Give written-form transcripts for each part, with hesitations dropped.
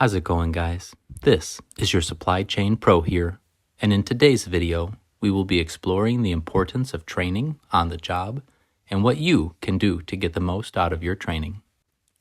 How's it going, guys? This is your Supply Chain Pro here, and in today's video, we will be exploring the importance of training on the job and what you can do to get the most out of your training.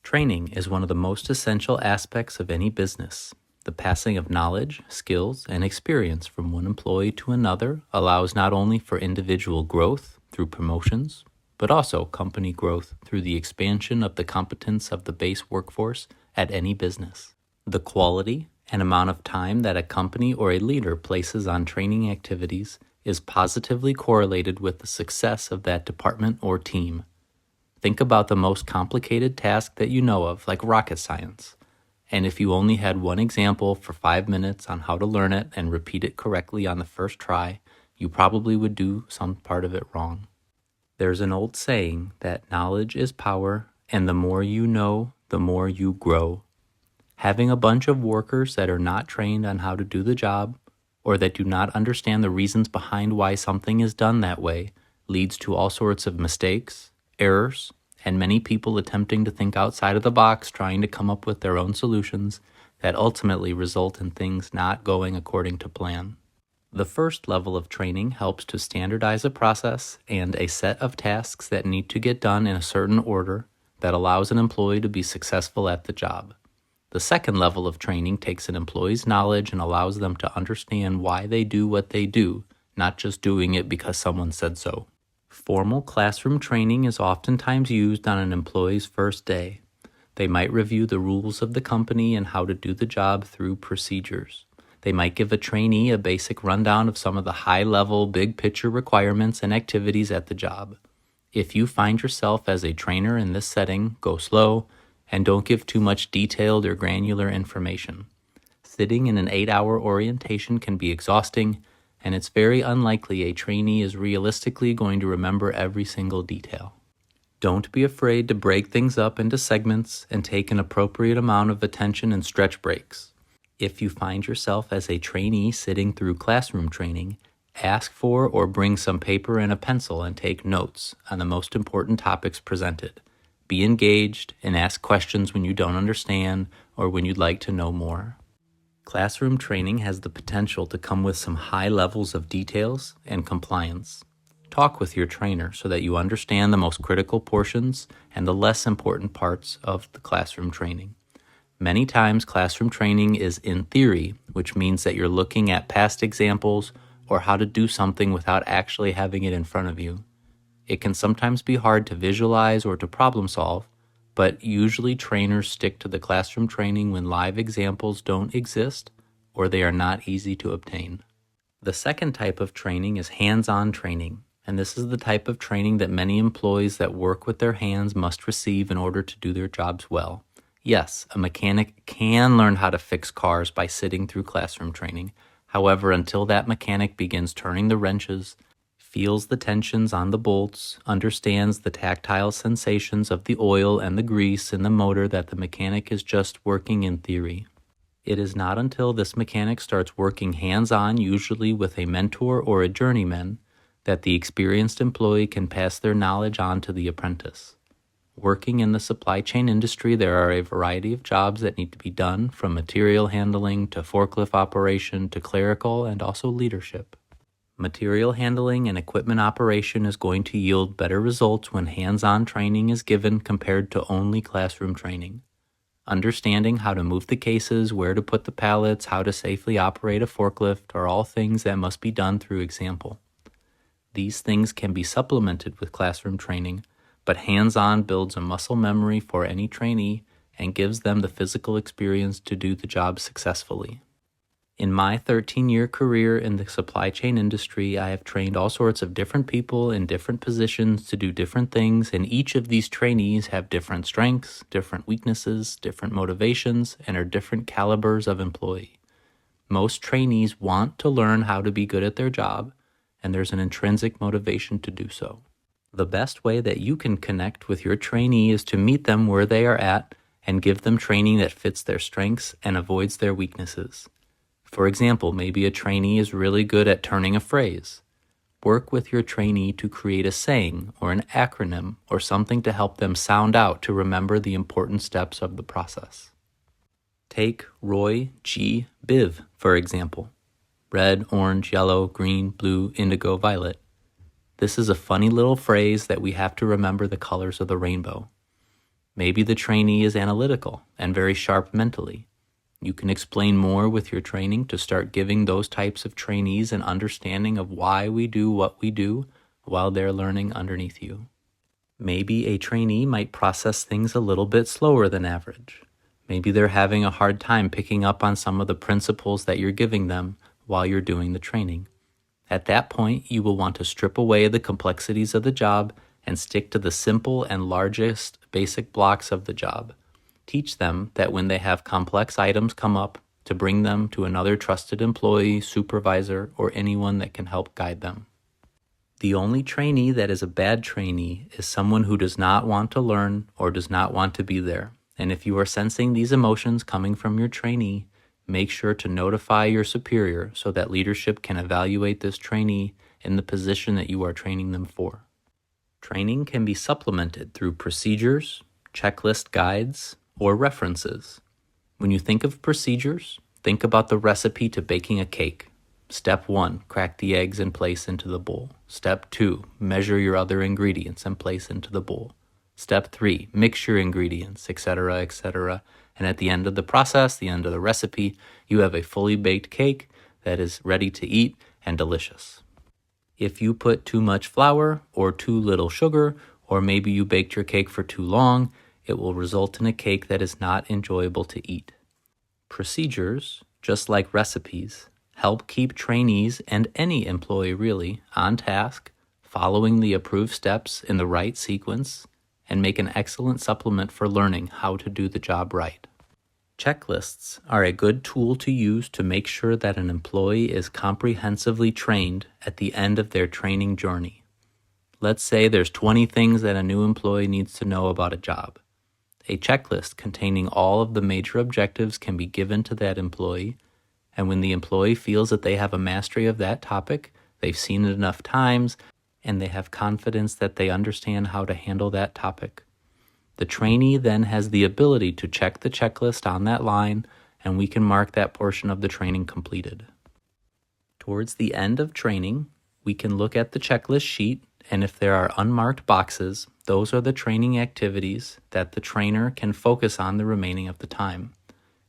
Training is one of the most essential aspects of any business. The passing of knowledge, skills, and experience from one employee to another allows not only for individual growth through promotions, but also company growth through the expansion of the competence of the base workforce at any business. The quality and amount of time that a company or a leader places on training activities is positively correlated with the success of that department or team. Think about the most complicated task that you know of, like rocket science. And if you only had one example for 5 minutes on how to learn it and repeat it correctly on the first try, you probably would do some part of it wrong. There's an old saying that knowledge is power, and the more you know, the more you grow. Having a bunch of workers that are not trained on how to do the job, or that do not understand the reasons behind why something is done that way, leads to all sorts of mistakes, errors, and many people attempting to think outside of the box, trying to come up with their own solutions that ultimately result in things not going according to plan. The first level of training helps to standardize a process and a set of tasks that need to get done in a certain order that allows an employee to be successful at the job. The second level of training takes an employee's knowledge and allows them to understand why they do what they do, not just doing it because someone said so. Formal classroom training is oftentimes used on an employee's first day. They might review the rules of the company and how to do the job through procedures. They might give a trainee a basic rundown of some of the high-level, big-picture requirements and activities at the job. If you find yourself as a trainer in this setting, go slow and don't give too much detailed or granular information. Sitting in an 8-hour orientation can be exhausting, and it's very unlikely a trainee is realistically going to remember every single detail. Don't be afraid to break things up into segments and take an appropriate amount of attention and stretch breaks. If you find yourself as a trainee sitting through classroom training, ask for or bring some paper and a pencil and take notes on the most important topics presented. Be engaged and ask questions when you don't understand or when you'd like to know more. Classroom training has the potential to come with some high levels of details and compliance. Talk with your trainer so that you understand the most critical portions and the less important parts of the classroom training. Many times classroom training is in theory, which means that you're looking at past examples or how to do something without actually having it in front of you. It can sometimes be hard to visualize or to problem solve, but usually trainers stick to the classroom training when live examples don't exist or they are not easy to obtain. The second type of training is hands-on training, and this is the type of training that many employees that work with their hands must receive in order to do their jobs well. Yes, a mechanic can learn how to fix cars by sitting through classroom training. However, until that mechanic begins turning the wrenches, feels the tensions on the bolts, understands the tactile sensations of the oil and the grease in the motor, that the mechanic is just working in theory. It is not until this mechanic starts working hands-on, usually with a mentor or a journeyman, that the experienced employee can pass their knowledge on to the apprentice. Working in the supply chain industry, there are a variety of jobs that need to be done, from material handling to forklift operation to clerical and also leadership. Material handling and equipment operation is going to yield better results when hands-on training is given compared to only classroom training. Understanding how to move the cases, where to put the pallets, how to safely operate a forklift are all things that must be done through example. These things can be supplemented with classroom training, but hands-on builds a muscle memory for any trainee and gives them the physical experience to do the job successfully. In my 13-year career in the supply chain industry, I have trained all sorts of different people in different positions to do different things, and each of these trainees have different strengths, different weaknesses, different motivations, and are different calibers of employee. Most trainees want to learn how to be good at their job, and there's an intrinsic motivation to do so. The best way that you can connect with your trainee is to meet them where they are at and give them training that fits their strengths and avoids their weaknesses. For example, maybe a trainee is really good at turning a phrase. Work with your trainee to create a saying or an acronym or something to help them sound out to remember the important steps of the process. Take Roy G. Biv, for example. Red, orange, yellow, green, blue, indigo, violet. This is a funny little phrase that we have to remember the colors of the rainbow. Maybe the trainee is analytical and very sharp mentally. You can explain more with your training to start giving those types of trainees an understanding of why we do what we do while they're learning underneath you. Maybe a trainee might process things a little bit slower than average. Maybe they're having a hard time picking up on some of the principles that you're giving them while you're doing the training. At that point, you will want to strip away the complexities of the job and stick to the simple and largest basic blocks of the job. Teach them that when they have complex items come up, to bring them to another trusted employee, supervisor, or anyone that can help guide them. The only trainee that is a bad trainee is someone who does not want to learn or does not want to be there. And if you are sensing these emotions coming from your trainee, make sure to notify your superior so that leadership can evaluate this trainee in the position that you are training them for. Training can be supplemented through procedures, checklist guides, or references. When you think of procedures, think about the recipe to baking a cake. Step 1, crack the eggs and place into the bowl. Step 2, measure your other ingredients and place into the bowl. Step 3, mix your ingredients, etc., etc. And at the end of the process, the end of the recipe, you have a fully baked cake that is ready to eat and delicious. If you put too much flour or too little sugar, or maybe you baked your cake for too long, it will result in a cake that is not enjoyable to eat. Procedures, just like recipes, help keep trainees and any employee really on task, following the approved steps in the right sequence, and make an excellent supplement for learning how to do the job right. Checklists are a good tool to use to make sure that an employee is comprehensively trained at the end of their training journey. Let's say there's 20 things that a new employee needs to know about a job. A checklist containing all of the major objectives can be given to that employee, and when the employee feels that they have a mastery of that topic, they've seen it enough times, and they have confidence that they understand how to handle that topic, the trainee then has the ability to check the checklist on that line, and we can mark that portion of the training completed. Towards the end of training, we can look at the checklist sheet, and if there are unmarked boxes, those are the training activities that the trainer can focus on the remaining of the time.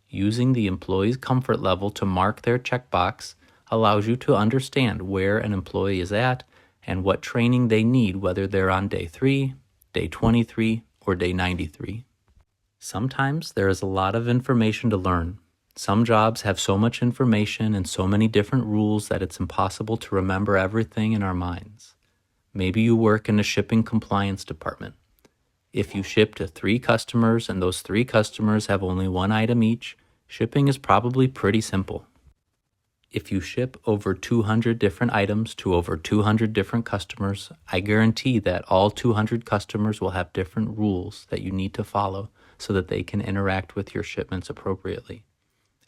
Using the employee's comfort level to mark their checkbox allows you to understand where an employee is at and what training they need, whether they're on day 3, day 23, or day 93. Sometimes there is a lot of information to learn. Some jobs have so much information and so many different rules that it's impossible to remember everything in our minds. Maybe you work in a shipping compliance department. If you ship to 3 customers and those 3 customers have only 1 item each, shipping is probably pretty simple. If you ship over 200 different items to over 200 different customers, I guarantee that all 200 customers will have different rules that you need to follow so that they can interact with your shipments appropriately.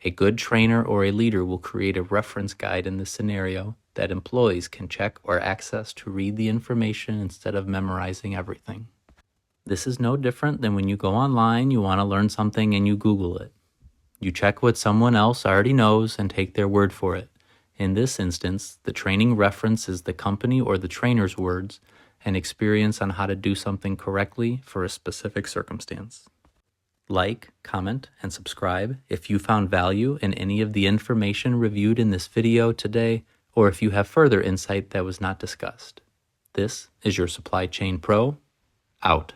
A good trainer or a leader will create a reference guide in this scenario that employees can check or access to read the information instead of memorizing everything. This is no different than when you go online, you want to learn something and you Google it. You check what someone else already knows and take their word for it. In this instance, the training reference is the company or the trainer's words and experience on how to do something correctly for a specific circumstance. Like, comment, and subscribe if you found value in any of the information reviewed in this video today, or if you have further insight that was not discussed. This is your Supply Chain Pro, out.